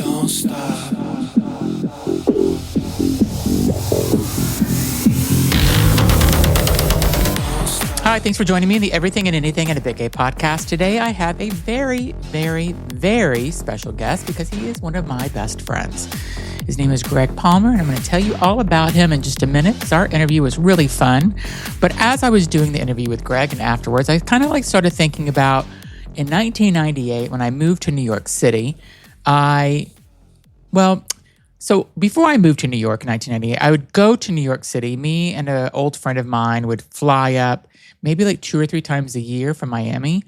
Don't stop. Hi, thanks for joining me in the Everything and Anything and a Big Gay podcast. Today, I have a very, very, very special guest because he is one of my best friends. His name is Greg Palmer, and I'm going to tell you all about him in just a minute because our interview was really fun. But as I was doing the interview with Greg and afterwards, I kind of started thinking about in 1998 when I moved to New York City. So before I moved to New York in 1998, I would go to New York City. Me and an old friend of mine would fly up maybe 2 or 3 times a year from Miami.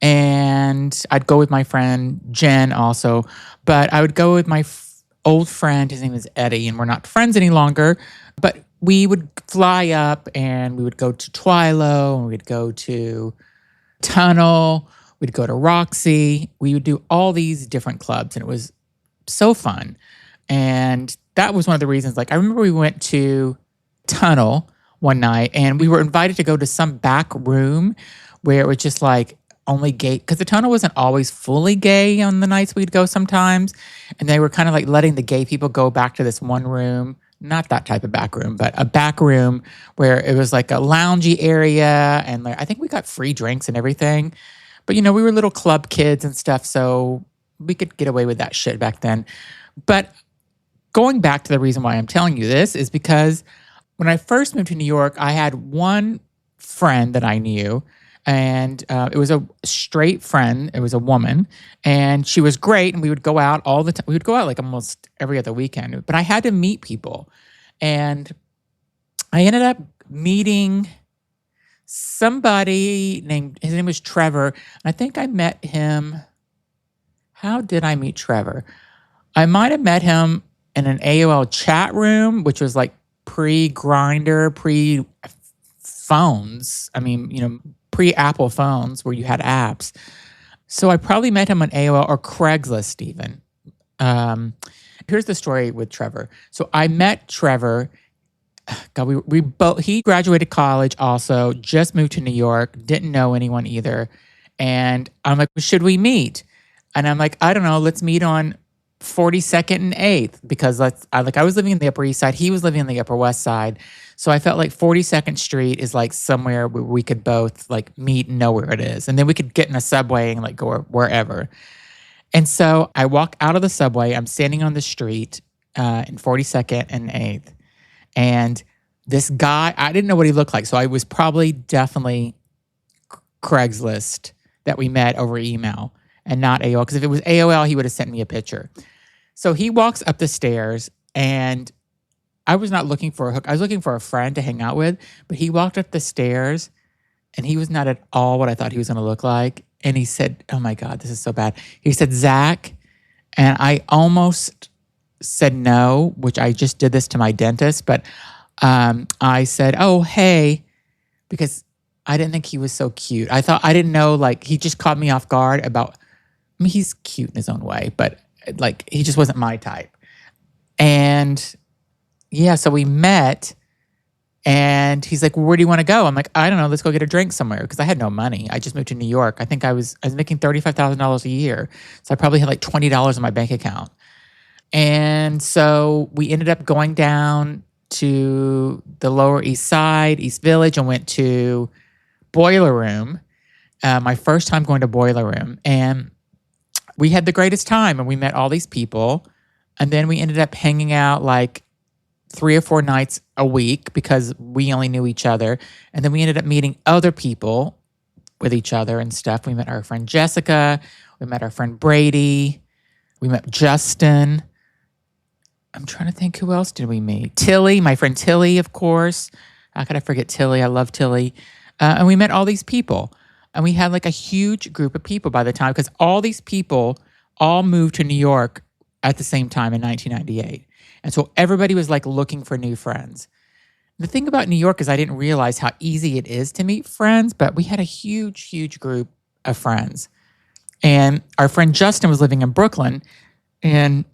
And I'd go with my friend Jen also. But I would go with my old friend. His name is Eddie, and we're not friends any longer. But we would fly up and we would go to Twilo, and we'd go to Tunnel. We'd go to Roxy. We would do all these different clubs, and it was so fun. And that was one of the reasons. I remember we went to Tunnel one night, and we were invited to go to some back room where it was just only gay, because the Tunnel wasn't always fully gay on the nights we'd go sometimes. And they were kind of letting the gay people go back to this one room, not that type of back room, but a back room where it was a loungy area. And I think we got free drinks and everything. But, we were little club kids and stuff, so we could get away with that shit back then. But going back to the reason why I'm telling you this is because when I first moved to New York, I had one friend that I knew, and it was a straight friend. It was a woman, and she was great, and we would go out all the time. We would go out almost every other weekend, but I had to meet people, and I ended up meeting somebody his name was Trevor, and I think I met him. How did I meet Trevor? I might have met him in an AOL chat room, which was pre-Grindr, pre-phones. Pre-Apple phones where you had apps. So I probably met him on AOL or Craigslist even. Here's the story with Trevor. So I met Trevor. God, we both. He graduated college also, just moved to New York, didn't know anyone either. And I'm like, should we meet? And I'm like, I don't know, let's meet on 42nd and 8th, because I was living in the Upper East Side. He was living in the Upper West Side. So I felt 42nd Street is somewhere where we could both meet and know where it is. And then we could get in a subway and go wherever. And so I walk out of the subway. I'm standing on the street in 42nd and 8th. And this guy, I didn't know what he looked like. So I was definitely Craigslist that we met over email and not AOL. Because if it was AOL, he would have sent me a picture. So he walks up the stairs, and I was not looking for a hook. I was looking for a friend to hang out with, but he walked up the stairs, and he was not at all what I thought he was going to look like. And he said, oh my God, this is so bad. He said, Zach, and I almost said no, which I just did this to my dentist, but I said, oh, hey, because I didn't think he was so cute. I didn't know, he just caught me off guard about, he's cute in his own way, but he just wasn't my type. And yeah, so we met, and he's like, well, where do you want to go? I'm like, I don't know, let's go get a drink somewhere, because I had no money. I just moved to New York. I think I was making $35,000 a year, so I probably had $20 in my bank account. And so we ended up going down to the Lower East Side, East Village, and went to Boiler Room. My first time going to Boiler Room. And we had the greatest time, and we met all these people. And then we ended up hanging out 3 or 4 nights a week because we only knew each other. And then we ended up meeting other people with each other and stuff. We met our friend Jessica. We met our friend Brady. We met Justin. I'm trying to think, who else did we meet? Tilly, my friend Tilly, of course. How could I forget Tilly? I love Tilly. And we met all these people. And we had a huge group of people by the time, because all these people all moved to New York at the same time in 1998. And so everybody was looking for new friends. The thing about New York is I didn't realize how easy it is to meet friends, but we had a huge, huge group of friends. And our friend Justin was living in Brooklyn, and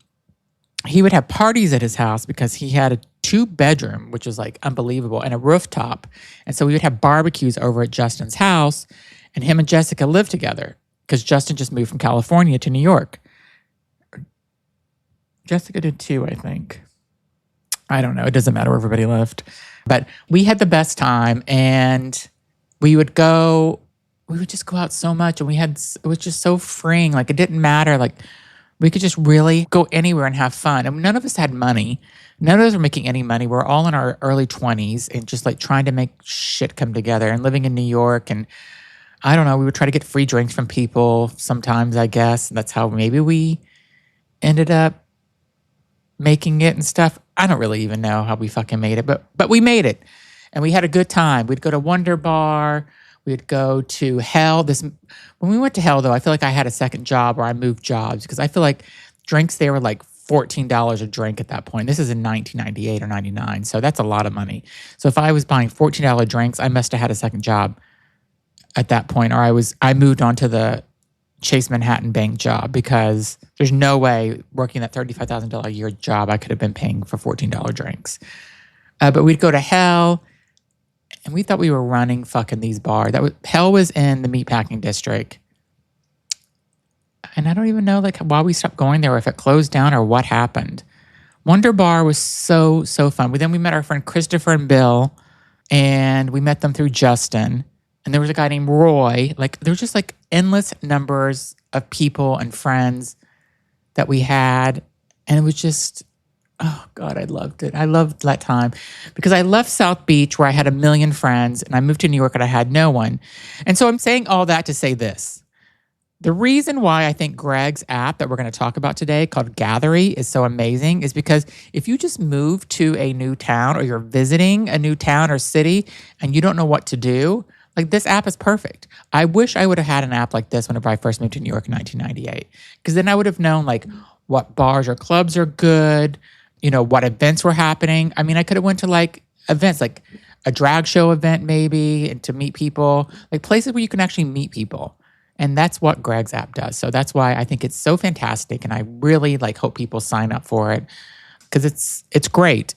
he would have parties at his house because he had a 2-bedroom, which was unbelievable, and a rooftop. And so we would have barbecues over at Justin's house, and him and Jessica lived together because Justin just moved from California to New York. Jessica did too, I think. I don't know. It doesn't matter where everybody lived. But we had the best time, and we would just go out so much, and it was just so freeing. Like, it didn't matter. Like, we could just really go anywhere and have fun. And none of us had money. None of us were making any money. We're all in our early 20s and just like trying to make shit come together and living in New York. And I don't know, we would try to get free drinks from people sometimes, I guess. And that's how maybe we ended up making it and stuff. I don't really even know how we fucking made it, but we made it, and we had a good time. We'd go to Wonder Bar. We'd go to Hell. When we went to Hell, though, I feel like I had a second job, or I moved jobs, because I feel like drinks there were like $14 a drink at that point. This is in 1998 or 99, so that's a lot of money. So if I was buying $14 drinks, I must have had a second job at that point, or I moved on to the Chase Manhattan Bank job, because there's no way working that $35,000 a year job I could have been paying for $14 drinks. But we'd go to Hell, and we thought we were running fucking these bars. Hell was in the meatpacking district, and I don't even know like why we stopped going there, or if it closed down, or what happened. Wonder Bar was so fun. Then we met our friend Christopher and Bill, and we met them through Justin. And there was a guy named Roy. Like, there was just like endless numbers of people and friends that we had. And it was just, oh God, I loved it. I loved that time, because I left South Beach where I had a million friends, and I moved to New York and I had no one. And so I'm saying all that to say this. The reason why I think Greg's app that we're going to talk about today, called Gathry, is so amazing is because if you just move to a new town, or you're visiting a new town or city and you don't know what to do, like, this app is perfect. I wish I would have had an app like this whenever I first moved to New York in 1998, because then I would have known like what bars or clubs are good, what events were happening. I mean, I could have went to like events, like a drag show event maybe, and to meet people, like places where you can actually meet people. And that's what Greg's app does. So that's why I think it's so fantastic, and I really like hope people sign up for it, because it's great.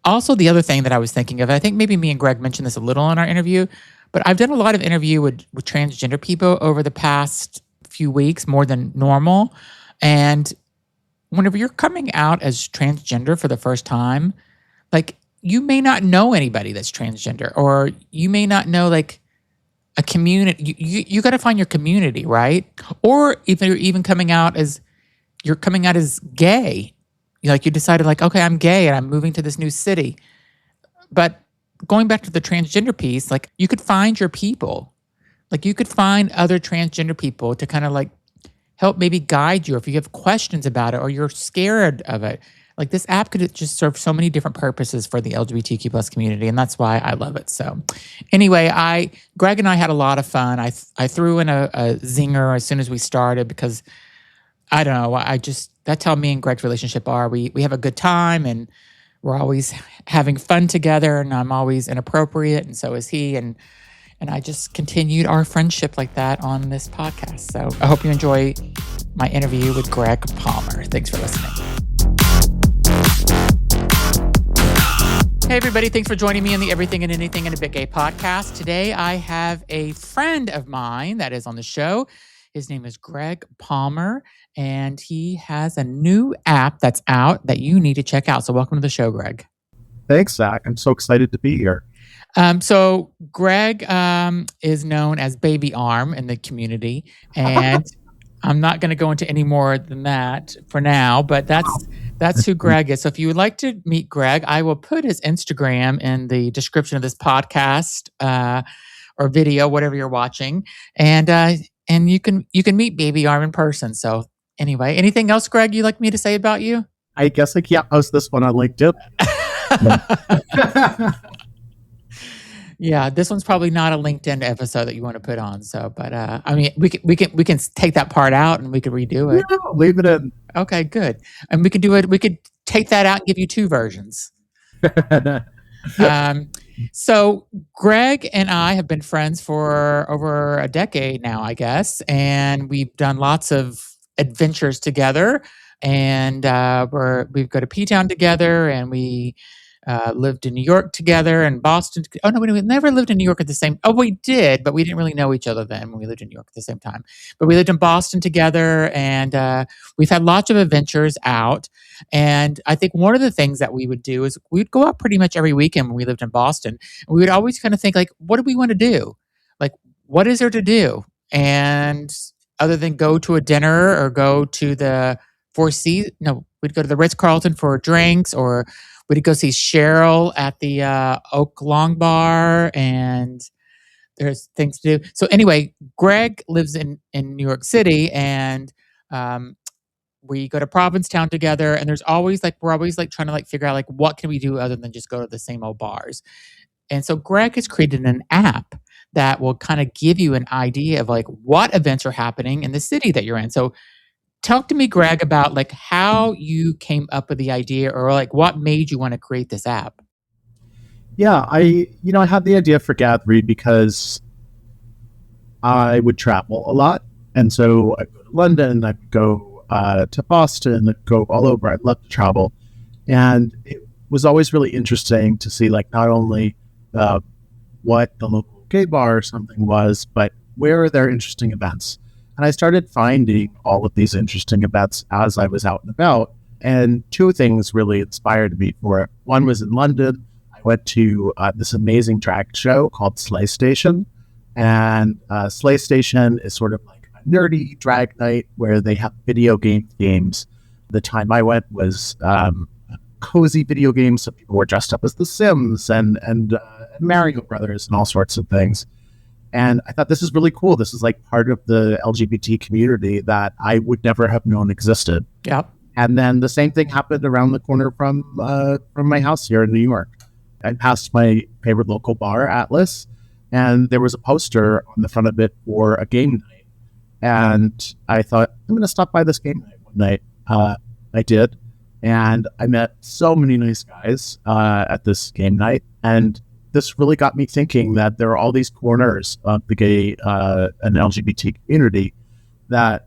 Also, the other thing that I was thinking of, I think maybe me and Greg mentioned this a little in our interview, but I've done a lot of interview with transgender people over the past few weeks, more than normal. And whenever you're coming out as transgender for the first time, like, you may not know anybody that's transgender, or you may not know like a community. You got to find your community, right? Or if you're even coming out as gay, like you decided like, okay, I'm gay and I'm moving to this new city. But going back to the transgender piece, like, you could find your people. Like, you could find other transgender people to kind of like help maybe guide you if you have questions about it, or you're scared of it. Like, this app could just serve so many different purposes for the LGBTQ plus community, and that's why I love it. So anyway, Greg and I had a lot of fun. I threw in a zinger as soon as we started, because I don't know, that's how me and Greg's relationship are. We have a good time, and we're always having fun together, and I'm always inappropriate, and so is he. And I just continued our friendship like that on this podcast. So I hope you enjoy my interview with Greg Palmer. Thanks for listening. Hey, everybody. Thanks for joining me on the Everything and Anything in a Bit Gay podcast. Today, I have a friend of mine that is on the show. His name is Greg Palmer, and he has a new app that's out that you need to check out. So welcome to the show, Greg. Thanks, Zach. I'm so excited to be here. So Greg is known as BabyArm in the community, and I'm not going to go into any more than that for now, but that's who Greg is. So if you would like to meet Greg, I will put his Instagram in the description of this podcast or video, whatever you're watching, and you can meet BabyArm in person. So anyway, anything else, Greg, you'd like me to say about you? I guess I can't post this one on LinkedIn. Yeah, this one's probably not a LinkedIn episode that you want to put on. So, but I mean, we can take that part out and we could redo it. No, leave it in. Okay, good. And we could do it. We could take that out and give you two versions. So Greg and I have been friends for over a decade now, I guess, and we've done lots of adventures together. And we go to P-Town together, and we lived in New York together and Boston. Oh no, we never lived in New York at the same. Oh, we did, but we didn't really know each other then when we lived in New York at the same time. But we lived in Boston together, and we've had lots of adventures out. And I think one of the things that we would do is we'd go out pretty much every weekend when we lived in Boston. And we would always kind of think like, what do we want to do? Like, what is there to do? And other than go to a dinner or go to the Four Seasons, no, we'd go to the Ritz Carlton for drinks, or we'd go see Cheryl at the Oak Long Bar, and there's things to do. So anyway, Greg lives in New York City, and we go to Provincetown together. And there's always like we're always like trying to like figure out like what can we do other than just go to the same old bars. And so Greg has created an app that will kind of give you an idea of like what events are happening in the city that you're in. So talk to me, Greg, about like how you came up with the idea, or like what made you want to create this app. Yeah, I had the idea for Gathry because I would travel a lot. And so I'd go to London, I'd go to Boston, I'd go all over. I'd love to travel. And it was always really interesting to see like not only what the local gay bar or something was, but where are there interesting events? And I started finding all of these interesting events as I was out and about. And two things really inspired me for it. One was in London. I went to this amazing drag show called Slay Station. And Slay Station is sort of like a nerdy drag night where they have video games. The time I went was cozy video games. So people were dressed up as The Sims and Mario Brothers and all sorts of things. And I thought this is really cool. This is like part of the LGBT community that I would never have known existed. Yep. And then the same thing happened around the corner from my house here in New York. I passed my favorite local bar, Atlas, and there was a poster on the front of it for a game night. And I thought, I'm going to stop by this game night one night. I did. And I met so many nice guys at this game night. And this really got me thinking that there are all these corners of the gay and LGBT community that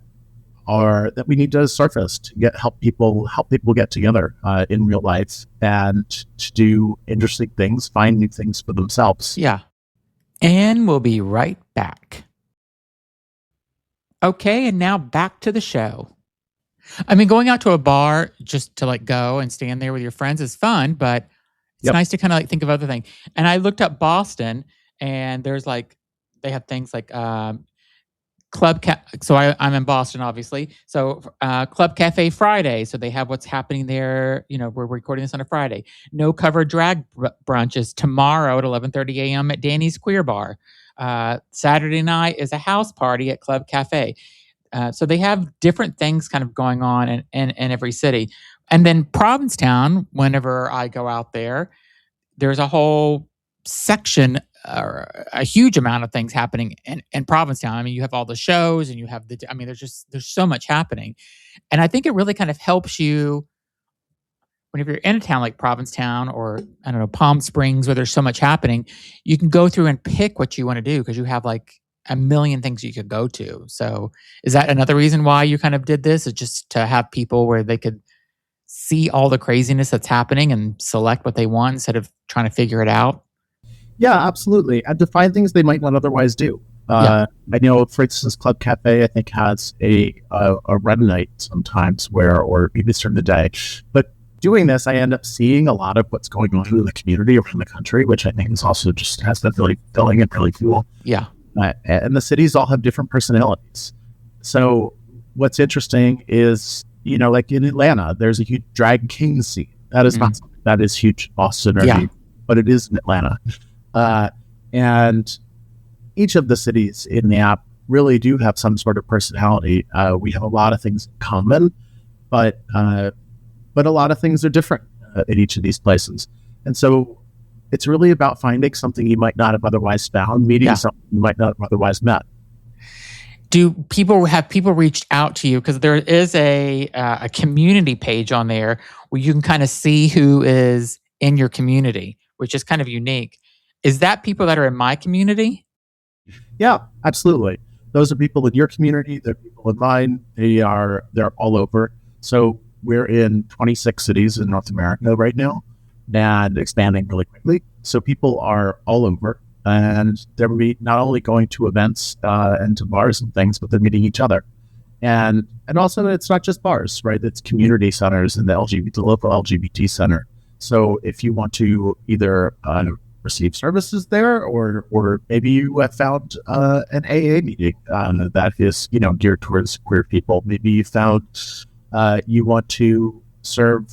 we need to surface to help people get together in real life and to do interesting things, find new things for themselves. Yeah. And we'll be right back. Okay, and now back to the show. I mean, going out to a bar just to like go and stand there with your friends is fun, but it's nice to kind of like think of other things. And I looked up Boston, and there's like they have things like so I'm in Boston, obviously. So Club Cafe Friday. So they have what's happening there. You know, we're recording this on a Friday. No Cover Drag Brunch is tomorrow at 11:30 a.m. at Danny's Queer Bar. Saturday night is a house party at Club Cafe. So they have different things kind of going on in every city. And then Provincetown, whenever I go out there, there's a whole section or a huge amount of things happening in Provincetown. I mean, you have all the shows and you have there's so much happening. And I think it really kind of helps you whenever you're in a town like Provincetown or, I don't know, Palm Springs, where there's so much happening, you can go through and pick what you want to do because you have like a million things you could go to. So is that another reason why you kind of did this? Is just to have people where they could see all the craziness that's happening and select what they want instead of trying to figure it out? Yeah, absolutely. And to find things they might not otherwise do. I know, for instance, Club Cafe, I think, has a run night sometimes or maybe during the day. But doing this, I end up seeing a lot of what's going on in the community around the country, which I think is also just has that really filling and really cool. Yeah. And the cities all have different personalities. So what's interesting is, you know, like in Atlanta, there's a huge drag king scene. That is not something that is huge in Boston, but it is in Atlanta. And each of the cities in the app really do have some sort of personality. We have a lot of things in common, but a lot of things are different in each of these places. And so it's really about finding something you might not have otherwise found, meeting something you might not have otherwise met. Have people reached out to you? Because there is a community page on there where you can kind of see who is in your community, which is kind of unique. Is that people that are in my community? Yeah, absolutely. Those are people in your community. They're people in mine. They're all over. So we're in 26 cities in North America right now. and expanding really quickly. So people are all over, and they're not only going to events and to bars and things, but they're meeting each other. And also, it's not just bars, right? It's community centers and the local LGBT center. So if you want to either receive services there, or maybe you have found an AA meeting that is geared towards queer people. Maybe you found you want to serve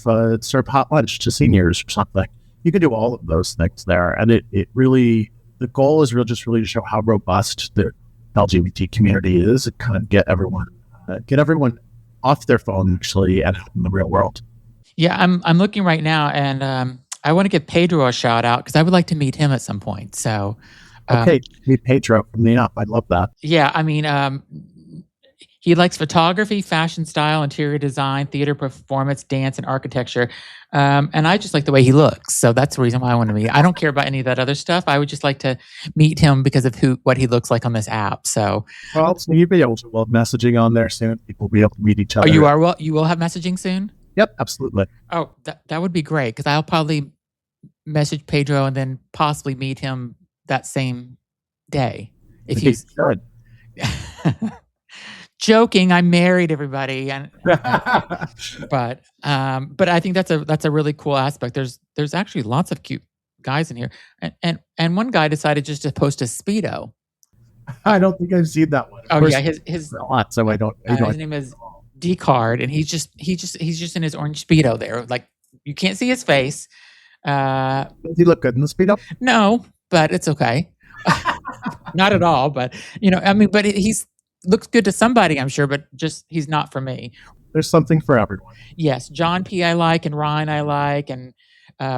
hot lunch to seniors or something. You can do all of those things there, and it really, the goal is really to show how robust the LGBT community is, and kind of get everyone off their phone actually and out in the real world. Yeah, I'm looking right now, and I want to give Pedro a shout out because I would like to meet him at some point. So, okay, meet Pedro from the app. I'd love that. Yeah, I mean, he likes photography, fashion style, interior design, theater performance, dance, and architecture. And I just like the way he looks. So that's the reason why I want to meet. I don't care about any of that other stuff. I would just like to meet him because of what he looks like on this app. So, well, you'll be able to have messaging on there soon. People will be able to meet each other. Oh, you will have messaging soon? Yep, absolutely. Oh, that would be great because I'll probably message Pedro and then possibly meet him that same day. If he's good. Joking, I'm married, everybody, but I think that's a really cool aspect. There's actually lots of cute guys in here, and one guy decided just to post a Speedo. I don't think I've seen that one. Oh yeah, his lot, so I don't. His name is D Card, and he's just in his orange Speedo there. Like you can't see his face. Does he look good in the Speedo? No, but it's okay. Not at all, but but he's looks good to somebody, I'm sure, but just he's not for me. There's something for everyone. Yes, John P. I like, and Ryan I like, and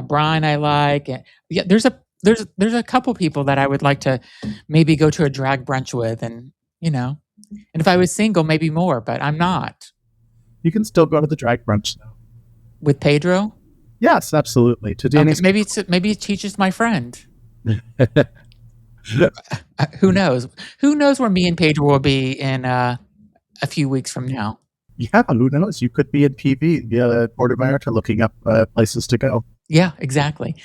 Brian I like. And yeah, there's a couple people that I would like to maybe go to a drag brunch with, and and if I was single, maybe more, but I'm not. You can still go to the drag brunch though. With Pedro? Yes, absolutely. To Danny's maybe he teaches my friend. Who knows? Who knows where me and Pedro will be in a few weeks from now? Yeah, who knows? You could be in PV, Port of America, looking up places to go. Yeah, exactly.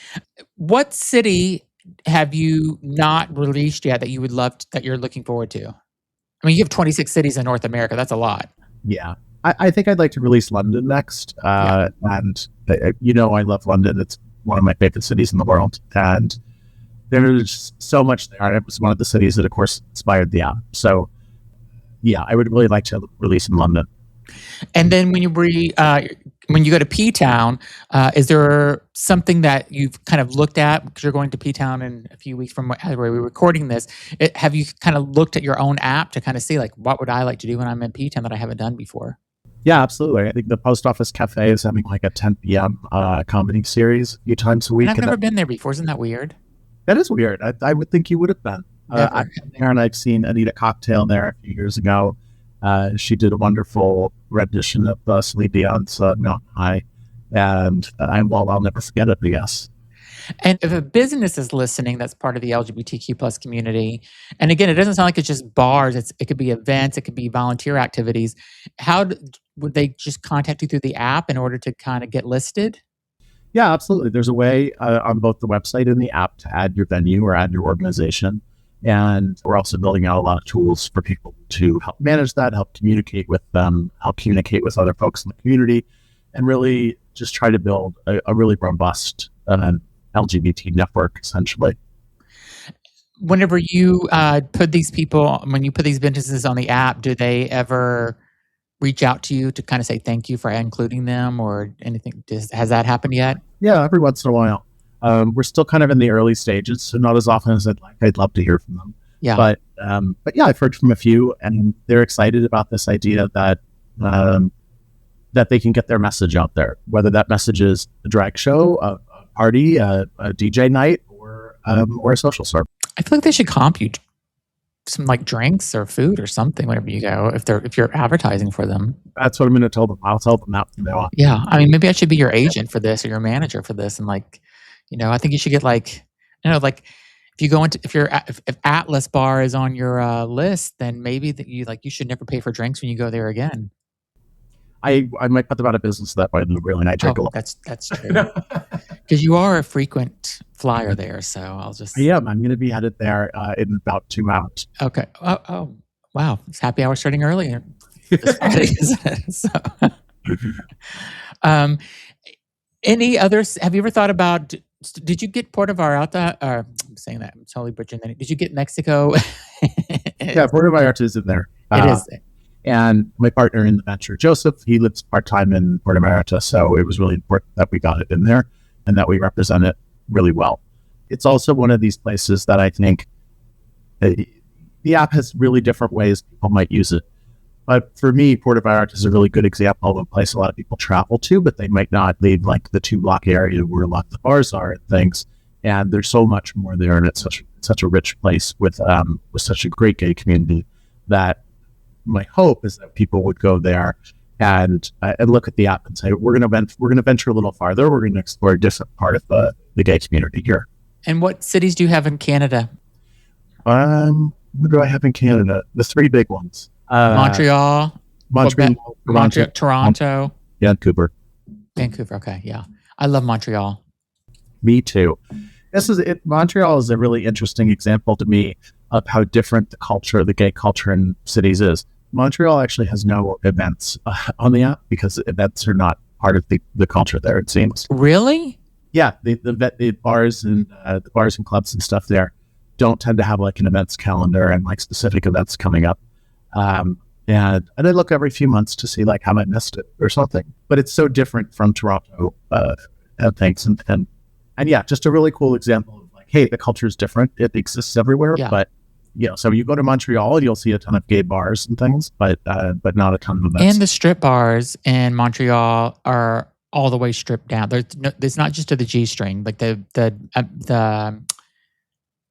What city have you not released yet that you would love that you're looking forward to? I mean, you have 26 cities in North America. That's a lot. Yeah. I think I'd like to release London next. And, I love London. It's one of my favorite cities in the world. And there's so much there. It was one of the cities that, of course, inspired the app. So, yeah, I would really like to release in London. And then when you go to P-Town, is there something that you've kind of looked at, because you're going to P-Town in a few weeks from where we're recording this? Have you kind of looked at your own app to kind of see, like, what would I like to do when I'm in P-Town that I haven't done before? Yeah, absolutely. I think the Post Office Cafe is having like a 10 p.m. Comedy series a few times a week. And I've never been there before. Isn't that weird? That is weird. I would think you would have been. I've been there, and I've seen Anita Cocktail there a few years ago. She did a wonderful rendition of Celine Dion's Mountain High, and I'll never forget it, I guess. And if a business is listening that's part of the LGBTQ plus community, and again, it doesn't sound like it's just bars, it could be events, it could be volunteer activities, would they just contact you through the app in order to kind of get listed? Yeah, absolutely. There's a way on both the website and the app to add your venue or add your organization. And we're also building out a lot of tools for people to help manage that, help communicate with them, help communicate with other folks in the community, and really just try to build a really robust LGBT network, essentially. Whenever you put these businesses on the app, do they ever reach out to you to kind of say thank you for including them or anything? Has that happened yet? Yeah, every once in a while. We're still kind of in the early stages, so not as often as I'd like. I'd love to hear from them. Yeah. But yeah, I've heard from a few, and they're excited about this idea that they can get their message out there, whether that message is a drag show, a party, a DJ night, or a social service. I feel like they should comp you some like drinks or food or something whenever you go, if you're advertising for them. That's what I'm going to tell them. I'll tell them that from now on. Yeah, I mean, maybe I should be your agent for this or your manager for this, and like, I think you should get like, like if you go into if Atlas Bar is on your list, then maybe that you should never pay for drinks when you go there again. I might put them out of business that way, really, and I drink a lot. That's true. Because you are a frequent flyer there, so I'll just. I am. I'm going to be headed there in about 2 hours. Okay. Oh, wow. It's happy hour starting earlier this Friday, isn't it? So, any others? Have you ever thought about? Did you get Puerto Vallarta? Or I'm saying that I'm totally butchering that. Did you get Mexico? Yeah, Puerto Vallarta is in there. It is. And my partner in the venture, Joseph, he lives part-time in Puerto Vallarta, so it was really important that we got it in there and that we represent it really well. It's also one of these places that I think the app has really different ways people might use it. But for me, Puerto Vallarta is a really good example of a place a lot of people travel to, but they might not leave like the 2-block area where a lot of the bars are and things. And there's so much more there, and it's such a rich place with such a great gay community that my hope is that people would go there and look at the app and say, we're going to venture a little farther. We're going to explore a different part of the gay community here. And what cities do you have in Canada? What do I have in Canada? The 3 big ones. Montreal, Toronto, Vancouver. Okay, yeah. I love Montreal. Me too. Montreal is a really interesting example to me of how different the gay culture in cities is. Montreal actually has no events on the app because events are not part of the culture there, it seems. Really? Yeah, the bars and clubs and stuff there don't tend to have like an events calendar and like specific events coming up. And I look every few months to see like how I missed it or something. But it's so different from Toronto and things. And yeah, just a really cool example of like, hey, the culture is different. It exists everywhere. Yeah. But so you go to Montreal and you'll see a ton of gay bars and things, but not a ton of events. And the strip bars in Montreal are all the way stripped down. There's not just to the G string, like the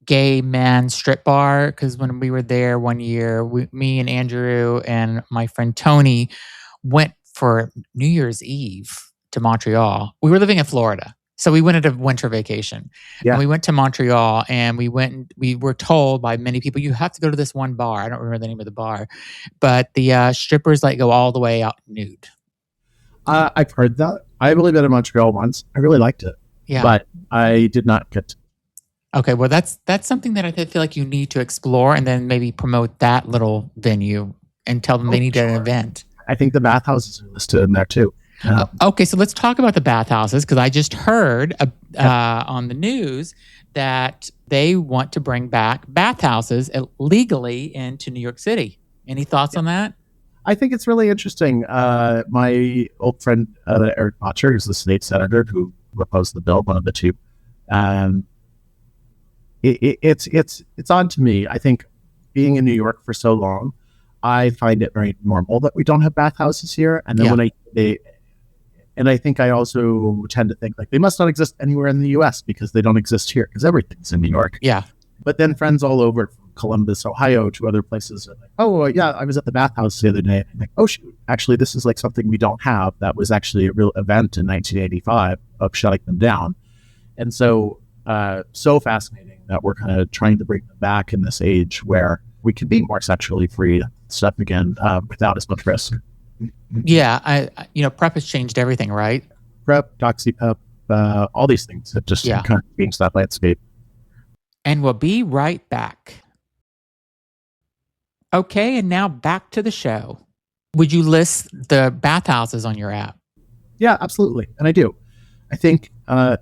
gay man strip bar. Because when we were there one year, me and Andrew and my friend Tony went for New Year's Eve to Montreal. We were living in Florida, so we went at a winter vacation. Yeah. And we went to Montreal, and we were told by many people, you have to go to this one bar. I don't remember the name of the bar, but the strippers like go all the way out nude. I've heard that. I've only been in Montreal once. I really liked it. Yeah. But I did not get to. Okay, well, that's something that I feel like you need to explore, and then maybe promote that little venue and tell them they need an event. I think the bathhouses are listed in there too. Okay, so let's talk about the bathhouses, because I just heard on the news that they want to bring back bathhouses legally into New York City. Any thoughts on that? I think it's really interesting. My old friend Eric Botcher, who's the state senator who proposed the bill, one of the two. It's on to me. I think being in New York for so long, I find it very normal that we don't have bathhouses here. And then I think I also tend to think like they must not exist anywhere in the U.S. because they don't exist here because everything's in New York. Yeah. But then friends all over from Columbus, Ohio to other places are like, oh, yeah, I was at the bathhouse the other day. I'm like, oh, shoot, actually, this is like something we don't have. That was actually a real event in 1985 of shutting them down. And so fascinating that we're kind of trying to bring them back in this age where we can be more sexually free stuff again without as much risk. Yeah, PrEP has changed everything, right? PrEP, DoxyPep, all these things have just kind of changed that landscape. And we'll be right back. Okay, and now back to the show. Would you list the bathhouses on your app? Yeah, absolutely. And I do. I think I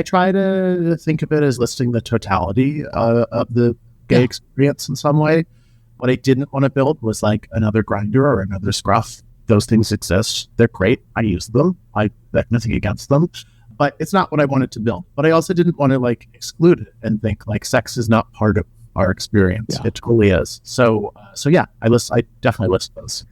try to think of it as listing the totality of the gay experience in some way. What I didn't want to build was like another Grindr or another Scruff. Those things exist. They're great. I use them. I have nothing against them. But it's not what I wanted to build. But I also didn't want to like exclude it and think like sex is not part of our experience. Yeah. It totally is. So yeah, I definitely list those.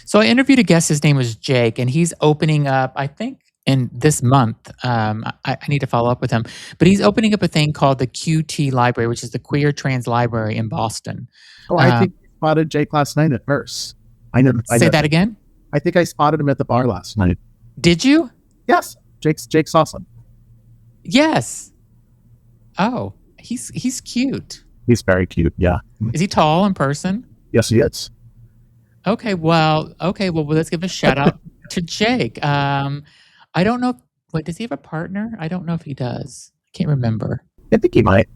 So I interviewed a guest. His name was Jake, and he's opening up, I think, in this month. I need to follow up with him. But he's opening up a thing called the QT Library, which is the Queer Trans Library in Boston. Oh, I think I spotted Jake last night at Verse. Say that again? I think I spotted him at the bar last night. Did you? Yes. Jake's awesome. Yes. Oh, he's cute. He's very cute, yeah. Is he tall in person? Yes, he is. Okay, well, let's give a shout out to Jake. I don't know Wait, does he have a partner? I don't know if he does. I can't remember. I think he might.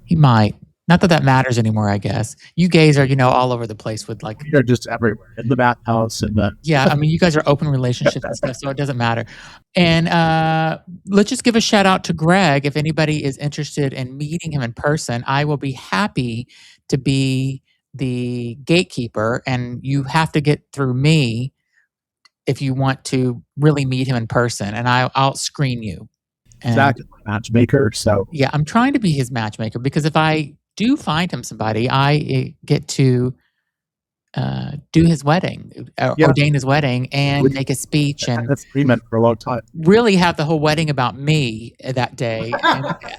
He might. Not that that matters anymore, I guess. You gays are, all over the place with like, They're just everywhere in the bathhouse and the. yeah, I mean, you guys are open relationships and stuff, so it doesn't matter. And let's just give a shout out to Greg. If anybody is interested in meeting him in person, I will be happy to be the gatekeeper, and you have to get through me if you want to really meet him in person, and I'll screen you. And Exactly, matchmaker. So yeah, I'm trying to be his matchmaker because if I do find him somebody, I get to do his wedding, ordain his wedding, and make a speech, and that's agreement for a long time. really have the whole wedding about me that day,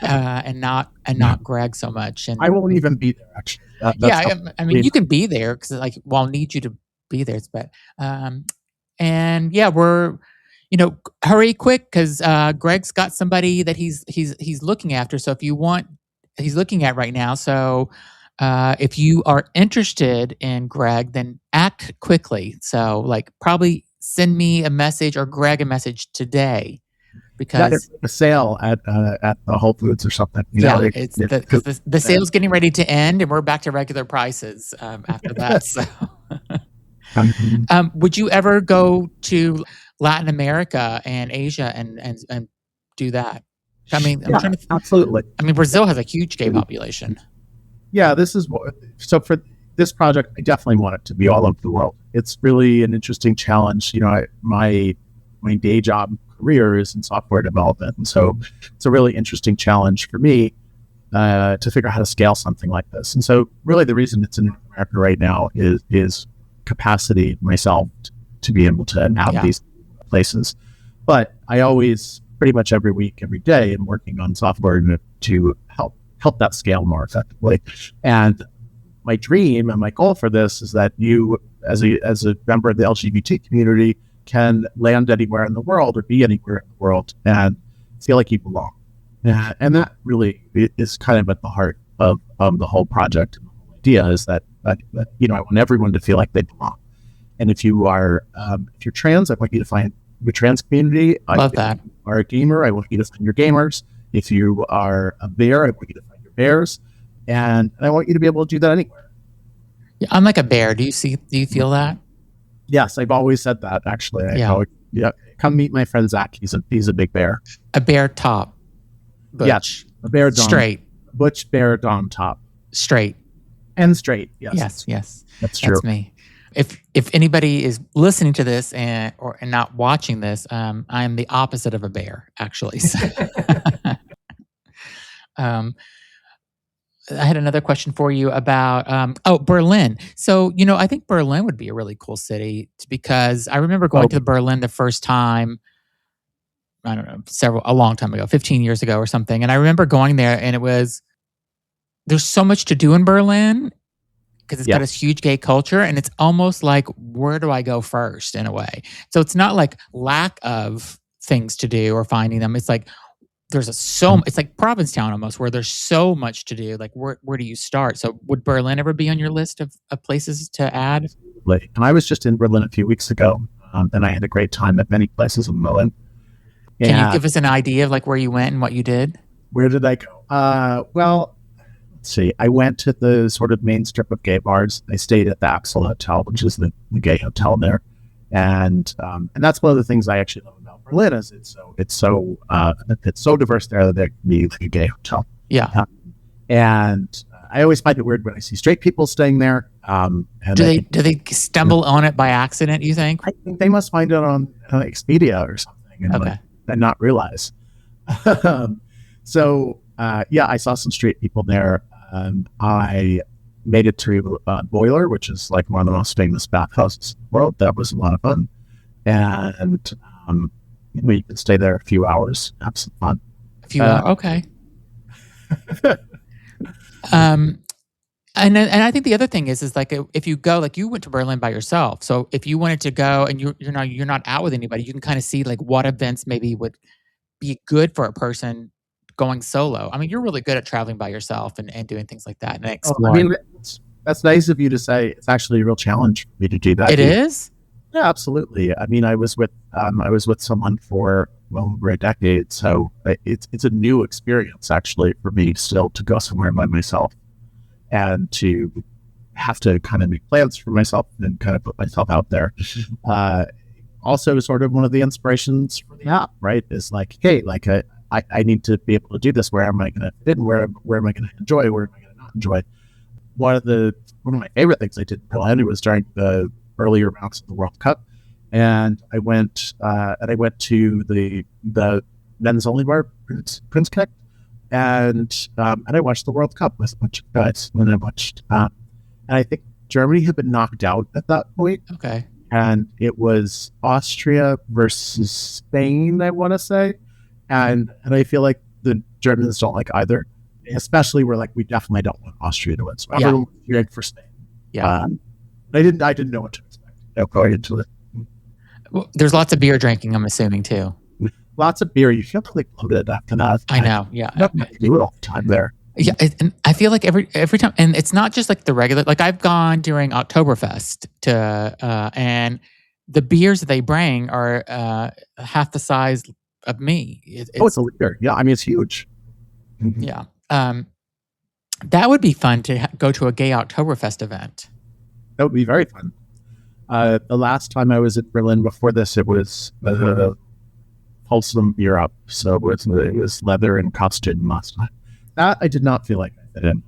and not Greg so much. And I won't even be there. Actually, I mean, you can be there because I'll need you to be there. But and yeah, we're hurry quick because Greg's got somebody that he's looking after. So if you want, he's looking at right now. So if you are interested in Greg, then act quickly. So probably send me a message or Greg a message today because a sale at the Whole Foods or something. It's the sale's getting ready to end and we're back to regular prices after that. So would you ever go to Latin America and Asia and do that? I mean, I'm trying to absolutely. I mean, Brazil has a huge gay population. Yeah, so for this project, I definitely want it to be all over the world. It's really an interesting challenge. My day job career is in software development, and so it's a really interesting challenge for me to figure out how to scale something like this. And so, really, the reason it's in America right now is capacity myself to be able to have these places. But I always, pretty much every week, every day, am working on software to help that scale more effectively. And my dream and my goal for this is that you, as a member of the LGBT community, can land anywhere in the world or be anywhere in the world and feel like you belong. And that really is kind of at the heart of the whole project. And the whole idea is that I want everyone to feel like they belong. And if you're trans, I want you to find the trans community. Love that. If you are a gamer, I want you to find your gamers. If you are a bear, I want you to find your bears. And I want you to be able to do that anywhere. Yeah, I'm like a bear. Do you feel that? Yes, I've always said that, actually. Come meet my friend Zach. He's a big bear. A bear top. Butch. Yes, a bear dom. Straight. Butch bear dom top. Straight. And straight, yes. Yes. That's true. That's me. If anybody is listening to this and not watching this, I am the opposite of a bear, actually. So, I had another question for you about Berlin. So I think Berlin would be a really cool city because I remember going to Berlin the first time. I don't know, a long time ago, 15 years ago or something, and I remember going there, and there's so much to do in Berlin. Because it's got this huge gay culture, and it's almost like, where do I go first in a way? So it's not like lack of things to do or finding them. It's like it's like Provincetown almost, where there's so much to do. Like where do you start? So would Berlin ever be on your list of places to add? And I was just in Berlin a few weeks ago, and I had a great time at many places in Berlin. Can you give us an idea of where you went and what you did? Where did I go? Well, see, I went to the sort of main strip of gay bars. I stayed at the Axel Hotel, which is the gay hotel there, and that's one of the things I actually love about Berlin is it's so diverse there that there can be like a gay hotel. Yeah, and I always find it weird when I see straight people staying there. And do they stumble on it by accident? You think? I think they must find it on Expedia or something, and not realize. So I saw some straight people there. I made it to Boiler, which is like one of the most famous bathhouses in the world. That was a lot of fun. And we could stay there a few hours, have some fun. A few hours, okay. And I think the other thing is like if you go, like you went to Berlin by yourself. So if you wanted to go and you're not out with anybody, you can kind of see like what events maybe would be good for a person going solo. I mean, you're really good at traveling by yourself and doing things like that and exploring. I mean, that's nice of you to say. It's actually a real challenge for me to do that. It is? Yeah, absolutely. I mean, I was with someone for well over a decade. So it's a new experience actually for me still to go somewhere by myself and to have to kind of make plans for myself and kind of put myself out there. Also, sort of one of the inspirations for the app, right, is like, hey, like I need to be able to do this. Where am I going to fit in? Where am I going to enjoy? Where am I going to not enjoy? One of my favorite things I did in Berlin was during the earlier rounds of the World Cup, and I went to the men's only bar, Prince Connect, and I watched the World Cup with a bunch of guys. And I watched, and I think Germany had been knocked out at that point. Okay. And it was Austria versus Spain, I want to say, and I feel like the Germans don't like either. Especially we're like, we definitely don't want Austria to win. So everyone was cheering for Spain. Yeah. I didn't know what to expect going into it. Well, there's lots of beer drinking, I'm assuming, too. Lots of beer. You feel like loaded after that. I know. Yeah. You do it all the time there. Yeah. And I feel like every time, and it's not just like the regular, like I've gone during Oktoberfest and the beers that they bring are half the size of me. It's a liter. Yeah. I mean, it's huge. Yeah. That would be fun to go to a gay Oktoberfest event. That would be very fun. The last time I was in Berlin before this, it was Wholesome Europe. So it was leather and costume last time. That I did not feel like I fit in.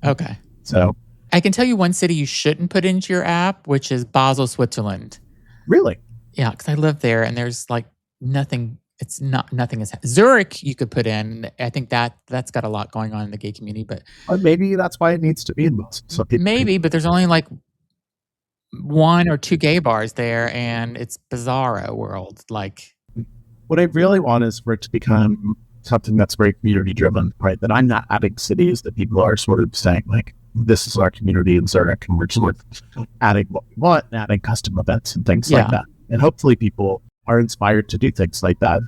Okay. So I can tell you one city you shouldn't put into your app, which is Basel, Switzerland. Really? Yeah, because I live there and there's like nothing. It's not nothing is Zurich. You could put in. I think that's got a lot going on in the gay community, but maybe that's why it needs to be in Basel. So maybe, but there's only like 1 or 2 gay bars there, and it's bizarro world. Like, what I really want is for it to become something that's very community driven, right? That I'm not adding cities, that people are sort of saying like, this is our community in Zurich, and we're sort of adding what we want, and adding custom events and things like that. And hopefully people are inspired to do things like that.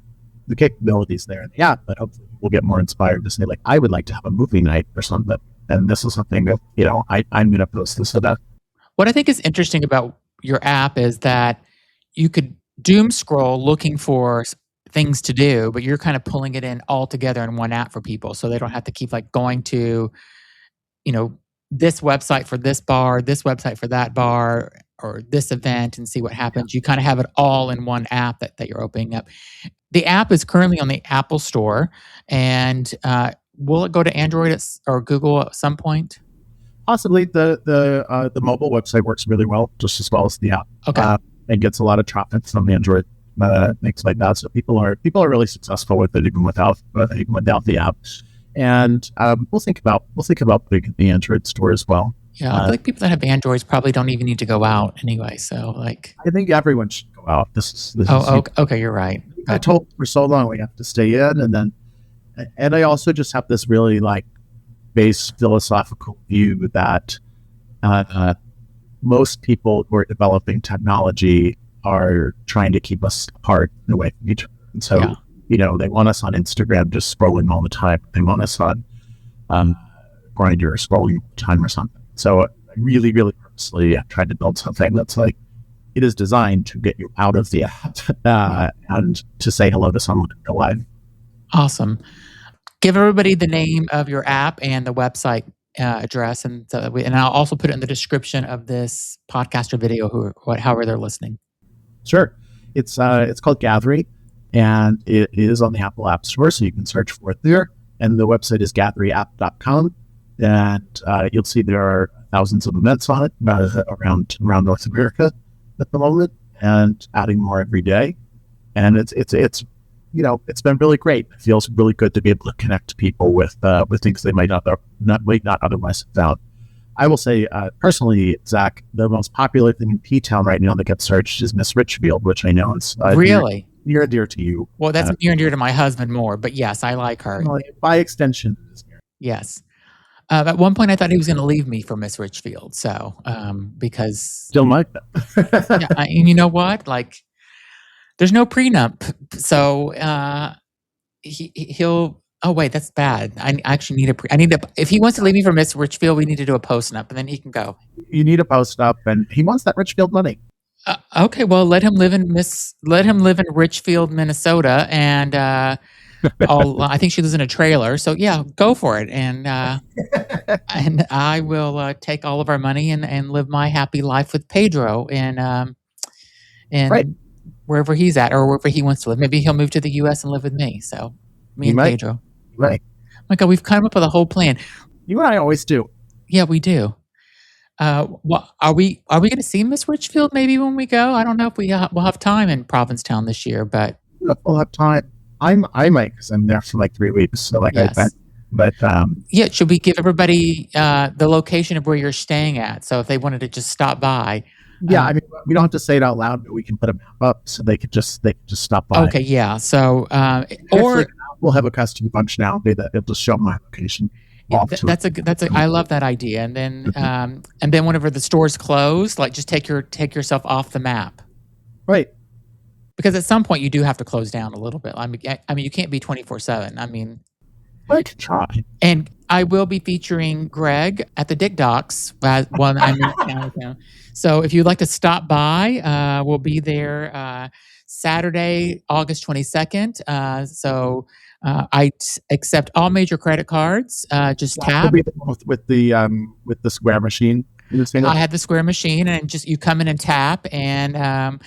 The capabilities there in the app, but hopefully we'll get more inspired to say like, I would like to have a movie night or something. And this is something that, I'm going to post this about. What I think is interesting about your app is that you could doom scroll looking for things to do, but you're kind of pulling it in all together in one app for people. So they don't have to keep like going to, this website for this bar, this website for that bar, or this event and see what happens. You kind of have it all in one app that you're opening up. The app is currently on the Apple Store, and will it go to Android or Google at some point? Possibly. The mobile website works really well, just as well as the app. Okay. It gets a lot of traffic from Android, things like that. So people are really successful with it even without the app. And we'll think about putting the Android store as well. Yeah, I feel like people that have Androids probably don't even need to go out anyway. So, like, I think everyone should go out. Okay, you're right. I told for so long we have to stay in, and I also just have this really like base philosophical view that most people who are developing technology are trying to keep us apart and away from each other. And so, they want us on Instagram just scrolling all the time. They want us on Grindr scrolling all the time or something. So I really, really purposely tried to build something that's like, it is designed to get you out of the app and to say hello to someone in real life. Awesome. Give everybody the name of your app and the website address, and I'll also put it in the description of this podcast or video, however they're listening. Sure. It's called Gathry, and it is on the Apple App Store, so you can search for it there. And the website is gatheryapp.com. And you'll see there are thousands of events on it around North America at the moment, and adding more every day. And it's been really great. It feels really good to be able to connect people with things they might not otherwise have found. I will say personally, Zach, the most popular thing in P-Town right now that gets searched is Miss Richfield, which I know is really near and dear to you. Well, that's near and dear to my husband more, but yes, I like her. Well, by extension, yes. At one point, I thought he was going to leave me for Miss Richfield. So, because still might. and you know what? Like, there's no prenup, so he'll. Oh wait, that's bad. I actually need if he wants to leave me for Miss Richfield, we need to do a post-nup, and then he can go. You need a post-up, and he wants that Richfield money. Okay, well, let him live in Richfield, Minnesota, and I think she lives in a trailer. So yeah, go for it, and I will take all of our money and live my happy life with Pedro Right. in wherever he's at or wherever he wants to live. Maybe he'll move to the U.S. and live with me. So me You and might. Pedro. Right. My God, we've come up with a whole plan. You and I always do. Yeah, we do. Well, are we going to see Miss Richfield maybe when we go? I don't know if we'll have time in Provincetown this year, but We'll have time. I might, because I'm there for like 3 weeks. So like yes. I bet. But yeah, should we give everybody the location of where you're staying at? So if they wanted to just stop by. Yeah, I mean, we don't have to say it out loud, but we can put a map up so they could just stop by. Okay, yeah. So Actually, we'll have a custom functionality that it'll just show my location. Yeah, that's a. I love that idea. And then whenever the stores close, like just take yourself off the map. Right. Because at some point you do have to close down a little bit. I mean, you can't be 24/7. I mean, I can try. And I will be featuring Greg at the Dick Docks when I'm in town. So if you'd like to stop by, we'll be there Saturday, August 22nd. So I accept all major credit cards. Just tap with the square machine. I had the square machine, and just you come in and tap, and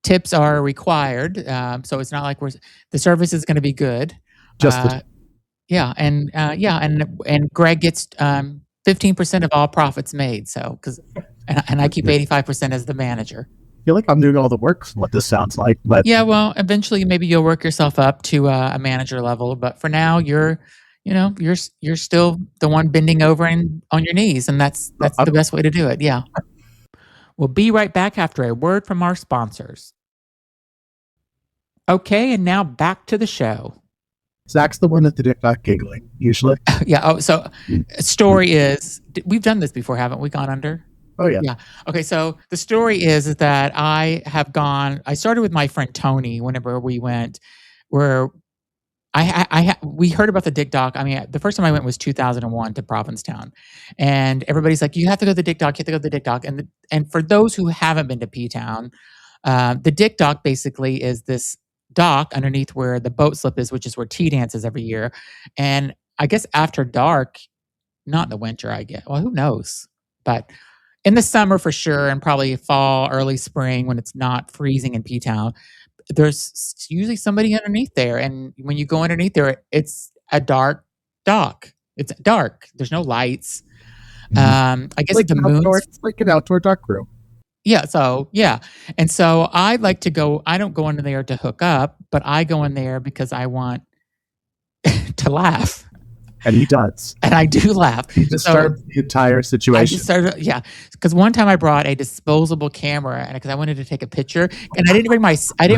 tips are required. So it's not like the service is going to be good. Yeah, and Greg gets 15% of all profits made. So and I keep 85% as the manager. I feel like I'm doing all the work from what this sounds like. But yeah, well, eventually maybe you'll work yourself up to a manager level. But for now, you're still the one bending over and on your knees, and that's the best way to do it. Yeah. We'll be right back after a word from our sponsors. Okay, and now back to the show. Zach's the one at the Dick Doc giggling, usually. Yeah. Oh, so story is, we've done this before, haven't we? Gone under? Oh, yeah. Yeah. Okay, so the story is that I started with my friend Tony whenever we went, where we heard about the Dick Doc. I mean, the first time I went was 2001 to Provincetown. And everybody's like, you have to go to the Dick Doc, you have to go to the Dick Doc. And for those who haven't been to P-Town, the Dick Doc basically is this dock underneath where the boat slip is, which is where tea dances every year. And I guess after dark, not in the winter, I guess. Well, who knows? But in the summer for sure, and probably fall, early spring when it's not freezing in P-Town, there's usually somebody underneath there. And when you go underneath there, it's a dark dock. It's dark. There's no lights. I guess like the moon. It's like an outdoor dark room. Yeah. So, yeah. And so I like to go, I don't go into there to hook up, but I go in there because I want to laugh. And he does. And I do laugh. He disturbs the entire situation. Yeah. Because one time I brought a disposable camera and because I wanted to take a picture, and I didn't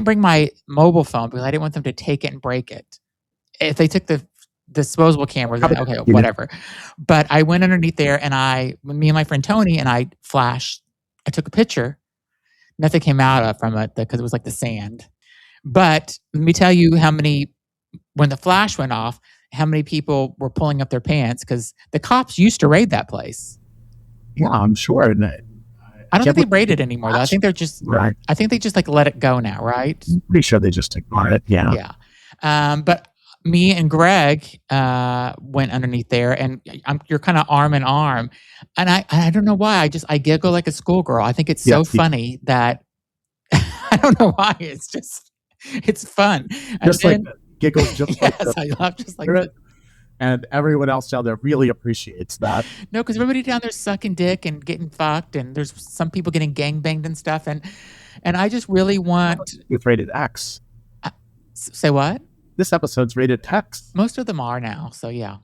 bring my mobile phone because I didn't want them to take it and break it. If they took the disposable camera, then okay, whatever. But I went underneath there, and me and my friend Tony, and I took a picture. Nothing came out from it because it was like the sand. But let me tell you when the flash went off, how many people were pulling up their pants because the cops used to raid that place. Yeah, I'm sure. I don't think they raid it anymore, though. I think they're just right. I think they just like let it go now, right? I'm pretty sure they just ignore it. Yeah. Yeah. But me and Greg went underneath there, and you're kind of arm in arm, and I don't know why I giggle like a schoolgirl. I think it's so funny that I don't know why. It's fun. Just like giggles, just yes, I laugh just like that. And everyone else down there really appreciates that. No, because everybody down there sucking dick and getting fucked, and there's some people getting gangbanged and stuff, and I just really want. It's rated X. Say what? This episode's rated X. Most of them are now, so yeah.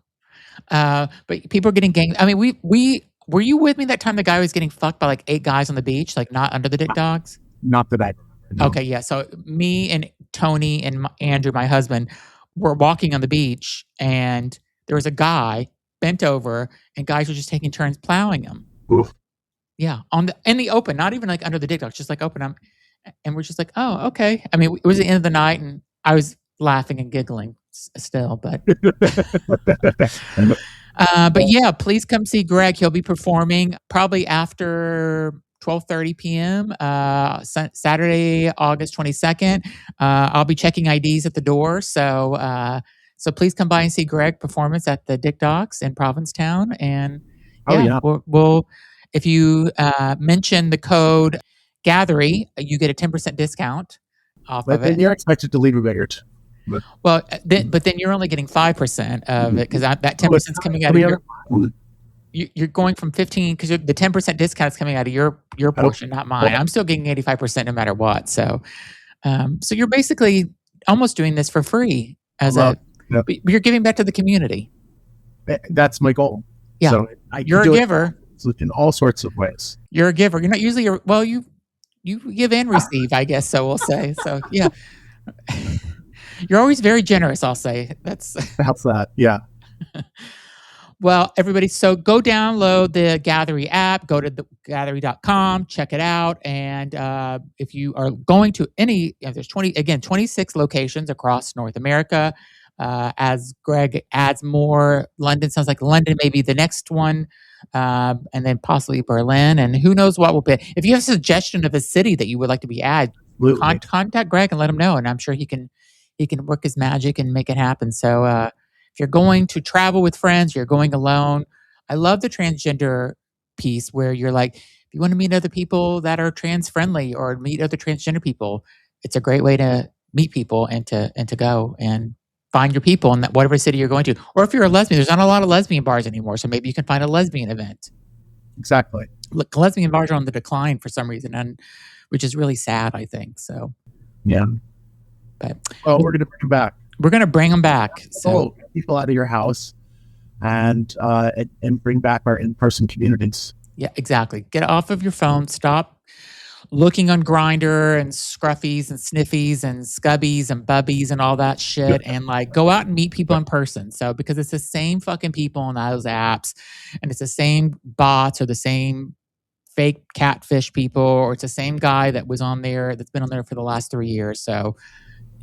But people are getting ganged. I mean, we were you with me that time the guy was getting fucked by like 8 guys on the beach, like not under the Dick Dogs? Not that I remember. No. Okay, yeah. So me and Tony and Andrew, my husband, were walking on the beach, and there was a guy bent over, and guys were just taking turns plowing him. Oof. Yeah, in the open, not even like under the Dick Dogs, just like open. And we're just like, oh, okay. I mean, it was the end of the night, and I was laughing and giggling still, but yeah, please come see Greg. He'll be performing probably after 12:30 p.m. Saturday, August 22nd. I'll be checking IDs at the door. So please come by and see Greg performance at the Dick Docks in Provincetown. And we'll if you mention the code Gathry, you get a 10% discount off of it. Then you're expected to leave a bigger. Well, but then you're only getting 5% of it because that 10% is coming out of your. You're going from 15 because the 10% discount is coming out of your portion, not mine. I'm still getting 85% no matter what. So you're basically almost doing this for free but you're giving back to the community. That's my goal. Yeah, so you're a giver in all sorts of ways. You're a giver. You're not usually you give and receive, I guess. So we'll say. So yeah, you're always very generous. I'll say that's that. Yeah. Well, everybody, so go download the Gathry app, go to gathry.com, check it out. And if you are going to there's 26 locations across North America. As Greg adds more, London sounds like London may be the next one, and then possibly Berlin. And who knows what will be. If you have a suggestion of a city that you would like to be added, contact Greg and let him know. And I'm sure he can work his magic and make it happen. So, if you're going to travel with friends, you're going alone. I love the transgender piece where you're like, if you want to meet other people that are trans friendly or meet other transgender people, it's a great way to meet people and to go and find your people in whatever city you're going to. Or if you're a lesbian, there's not a lot of lesbian bars anymore, so maybe you can find a lesbian event. Exactly. Look, lesbian bars are on the decline for some reason, and which is really sad, I think. So yeah. But we're gonna bring them back. We're going to bring them back. So people out of your house and bring back our in-person communities. Yeah, exactly. Get off of your phone. Stop looking on Grindr and Scruffies and Sniffies and Scubbies and Bubbies and all that shit, and go out and meet people in person. So because it's the same fucking people on those apps, and it's the same bots or the same fake catfish people, or it's the same guy that was on there that's been on there for the last 3 years. So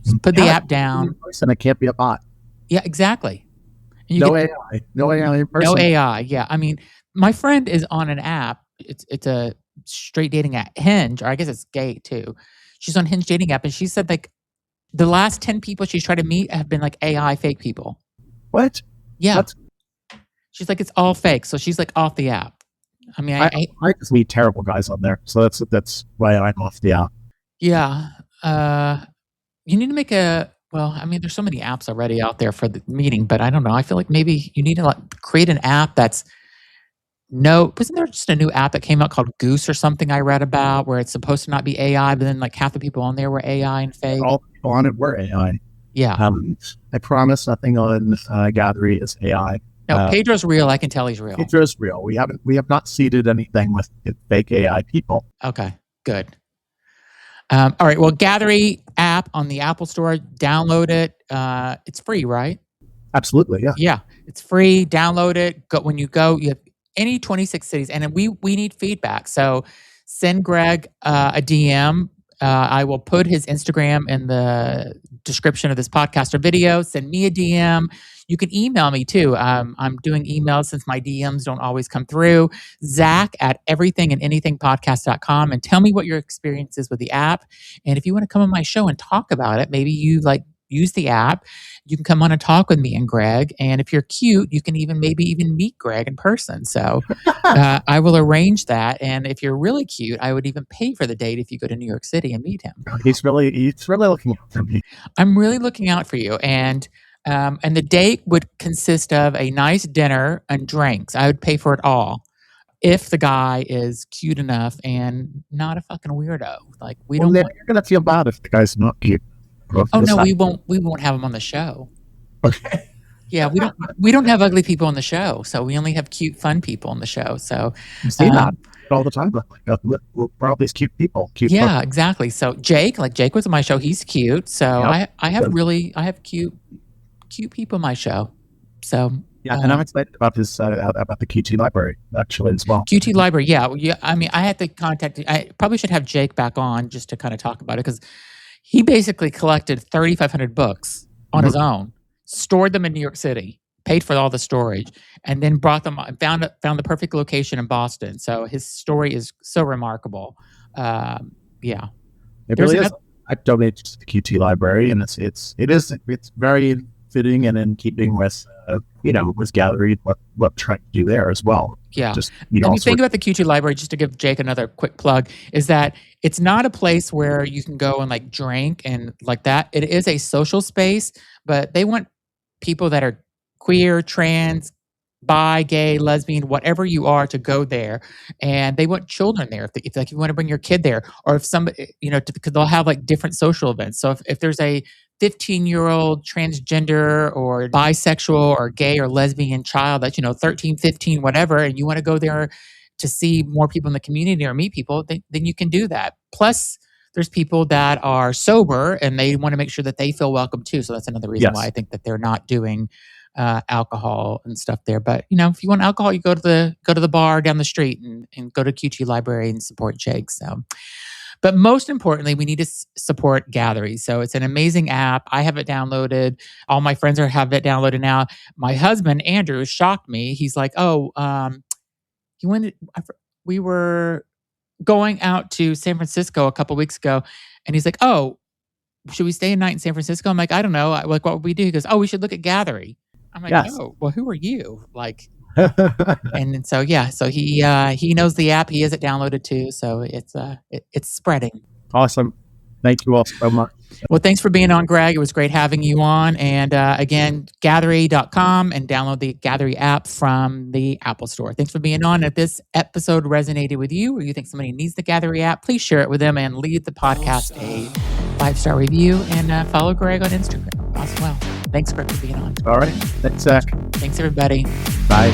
just put the app down. And it can't be a bot. Yeah, exactly. No AI in person. No AI. Yeah, I mean, my friend is on an app. It's a straight dating app, Hinge, or I guess it's gay too. She's on Hinge dating app, and she said the last 10 people she's tried to meet have been AI fake people. What? Yeah. She's like, it's all fake. So she's off the app. I mean, I just meet terrible guys on there, so that's why I'm off the app. Yeah. You need to make there's so many apps already out there for the meeting, but I don't know. I feel like maybe you need to create an app wasn't there just a new app that came out called Goose or something I read about where it's supposed to not be AI, but then half the people on there were AI and fake? All the people on it were AI. Yeah. I promise nothing on Gathry is AI. No, Pedro's real. I can tell he's real. Pedro's real. We have not seeded anything with fake AI people. Okay, good. All right. Well, Gathry app on the Apple Store. Download it. It's free, right? Absolutely. Yeah. Yeah, it's free. Download it. When you go, you have any 26 cities, and we need feedback. So send Greg a DM. I will put his Instagram in the description of this podcast or video. Send me a DM. You can email me too. I'm doing emails since my DMs don't always come through. Zach at everythingandanythingpodcast.com, and tell me what your experience is with the app. And if you want to come on my show and talk about it, maybe you use the app. You can come on and talk with me and Greg. And if you're cute, you can maybe even meet Greg in person. So I will arrange that. And if you're really cute, I would even pay for the date if you go to New York City and meet him. He's really looking out for me. I'm really looking out for you. And the date would consist of a nice dinner and drinks. I would pay for it all if the guy is cute enough and not a fucking weirdo. You're gonna feel bad if the guy's not cute. Oh no, we won't have him on the show. Okay. Yeah, we don't have ugly people on the show, so we only have cute, fun people on the show. So you see that all the time. We're all these cute people. Yeah, exactly. So Jake was on my show. He's cute. So yep. I have cute people on my show. So yeah, and I'm excited about this about the QT library actually as well. QT library, yeah. I mean, I had to contact. I probably should have Jake back on just to kind of talk about it because he basically collected 3,500 books on his own, stored them in New York City, paid for all the storage, and then brought them, found the perfect location in Boston. So his story is so remarkable. Yeah. It really is. I donated to the QT library, and it's very fitting and in keeping with with Gathry, what trying to do there as well. Yeah. Just and you think about the QT library, just to give Jake another quick plug, is that it's not a place where you can go and like drink and like that. It is a social space, but they want people that are queer, trans, bi, gay, lesbian, whatever you are, to go there. And they want children there. If like you want to bring your kid there, or if somebody, because they'll have like different social events. So if there's a 15-year-old transgender or bisexual or gay or lesbian child that's 13, 15, whatever, and you want to go there to see more people in the community or meet people, then you can do that. Plus, there's people that are sober and they want to make sure that they feel welcome too. So that's another reason why I think that they're not doing alcohol and stuff there. But if you want alcohol, you go to the bar down the street and go to QT Library and support Jake. So, but most importantly, we need to support Gathry. So it's an amazing app. I have it downloaded. All my friends have it downloaded now. My husband Andrew shocked me. He's like, we were going out to San Francisco a couple weeks ago, and he's like, "Oh, should we stay a night in San Francisco?" I'm like, "I don't know. Like, what would we do?" He goes, "Oh, we should look at Gathry." I'm like, "Oh, well, who are you?" Like, and so he knows the app. He has it downloaded too. So it's spreading. Awesome. Thank you all so much. Well, thanks for being on, Greg. It was great having you on. And again, Gathry.com, and download the Gathry app from the Apple Store. Thanks for being on. If this episode resonated with you, or you think somebody needs the Gathry app, please share it with them and leave the podcast a 5-star review, and follow Greg on Instagram as well. Thanks, Greg, for being on. All right. Thanks, Zach. Thanks, everybody. Bye.